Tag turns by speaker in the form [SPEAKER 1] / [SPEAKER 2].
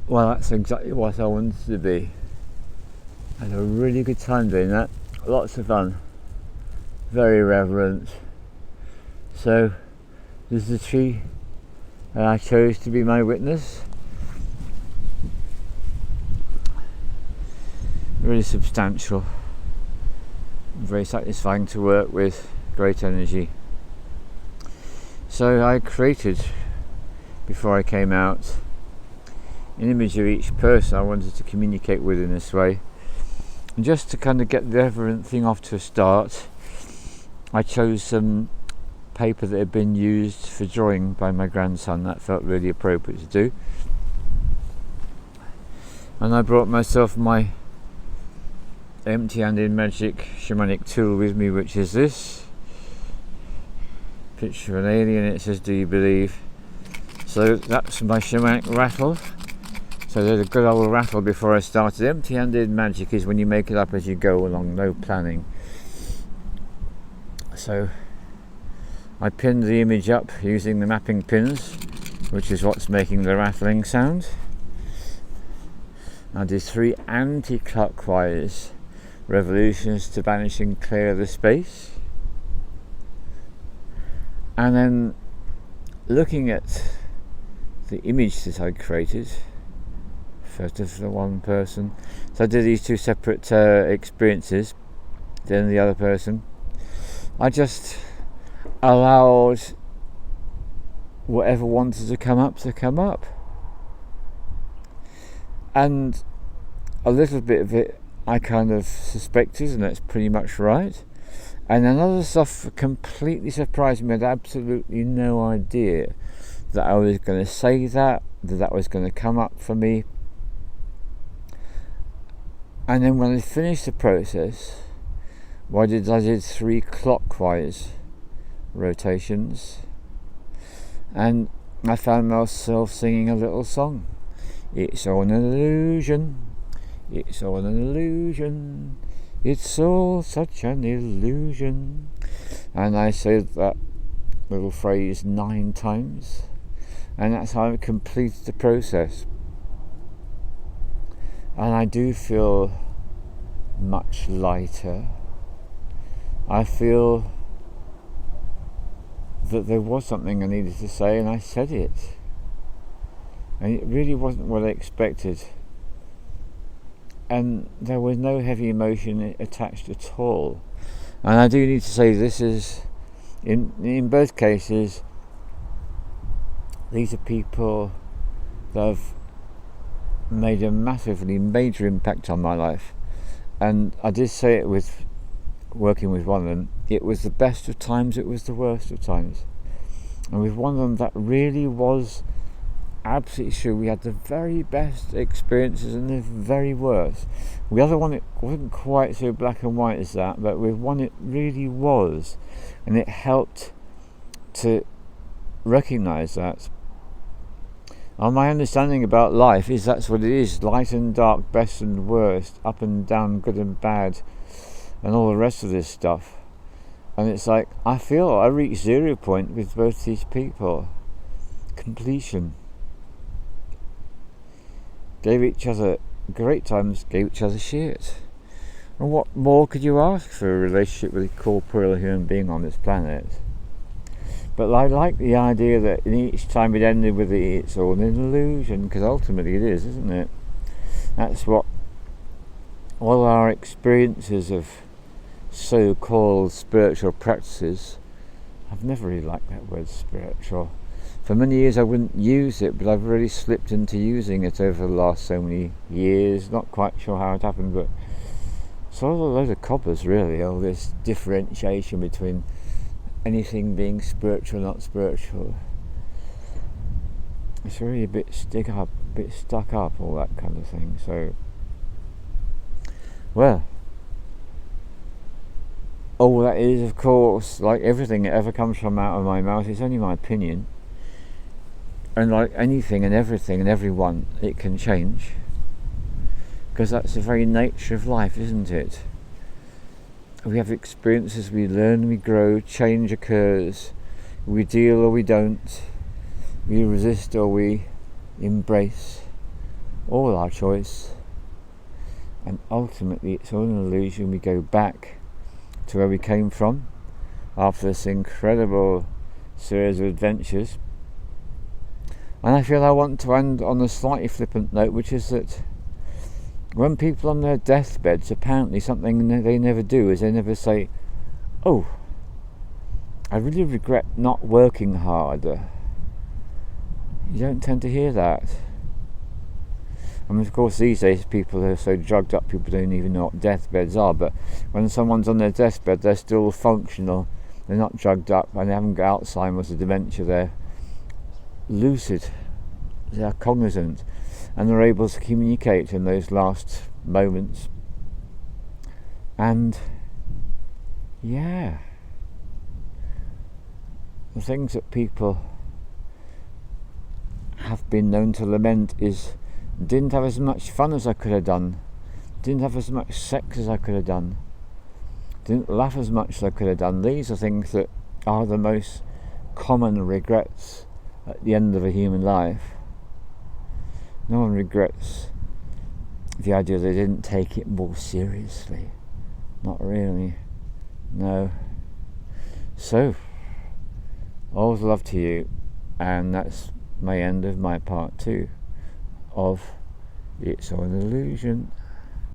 [SPEAKER 1] Well, that's exactly what I wanted to be. I had a really good time doing that. Lots of fun. Very reverent. So, this is the tree that I chose to be my witness. Really substantial. Very satisfying to work with. Great energy. So I created, before I came out, an image of each person I wanted to communicate with in this way. And just to kind of get the reverent thing off to a start, I chose some paper that had been used for drawing by my grandson. That felt really appropriate to do. And I brought myself my empty-handed magic shamanic tool with me, which is this picture of an alien. It says, "Do you believe?" So that's my shamanic rattle. So there's a good old rattle before I started. Empty-handed magic is when you make it up as you go along, no planning. So I pinned the image up using the mapping pins, which is what's making the rattling sound. I did 3 anti-clockwise revolutions to banish and clear the space. And then looking at the image that I created, first of the one person, so I did these 2 separate experiences, then the other person. I just allowed whatever wanted to come up. And a little bit of it I kind of suspected, and that's pretty much right. And then other stuff completely surprised me. I had absolutely no idea that I was going to say that was going to come up for me. And then when I finished the process, I did 3 clockwise rotations, and I found myself singing a little song. It's all an illusion, it's all an illusion, it's all such an illusion. And I said that little phrase 9 times, and that's how I completed the process. And I do feel much lighter. I feel that there was something I needed to say, and I said it. And it really wasn't what I expected. And there was no heavy emotion attached at all. And I do need to say, this is, in both cases, these are people that have made a major impact on my life. And I did say it with working with one of them. It was the best of times, it was the worst of times. And with one of them, that really was absolutely true. We had the very best experiences and the very worst. With the other one, it wasn't quite so black and white as that, but with one it really was. And it helped to recognise that. And my understanding about life is that's what it is: light and dark, best and worst, up and down, good and bad, and all the rest of this stuff. And it's like, I feel I reached 0 point with both these people. Completion. Gave each other great times, gave each other shit. And what more could you ask for a relationship with a corporeal human being on this planet? But I like the idea that in each time it ended with it's all an illusion, because ultimately it is, isn't it? That's what all our experiences of so-called spiritual practices. I've never really liked that word spiritual. For many years I wouldn't use it, but I've really slipped into using it over the last so many years. Not quite sure how it happened, but sort of a load of coppers really, all this differentiation between anything being spiritual, not spiritual. It's really a bit stuck up, all that kind of thing. So, well, all that is, of course, like everything that ever comes from out of my mouth, it's only my opinion. And like anything and everything and everyone, it can change. Because that's the very nature of life, isn't it? We have experiences, we learn, we grow, change occurs. We deal or we don't. We resist or we embrace. all our choice, and ultimately it's all an illusion. We go back to where we came from after this incredible series of adventures. And I feel I want to end on a slightly flippant note, which is that when people on their deathbeds, apparently something they never do is they never say, oh, I really regret not working harder. You don't tend to hear that. I mean, of course, these days people are so drugged up, people don't even know what deathbeds are. But when someone's on their deathbed, they're still functional. They're not drugged up, and they haven't got Alzheimer's or dementia. They're lucid. They are cognizant, and they're able to communicate in those last moments. And yeah, the things that people have been known to lament is, didn't have as much fun as I could have done, didn't have as much sex as I could have done, didn't laugh as much as I could have done. These are things that are the most common regrets at the end of a human life. No one regrets the idea they didn't take it more seriously. Not really. No. So, all the love to you, and that's my end of my part 2 of It's All an Illusion.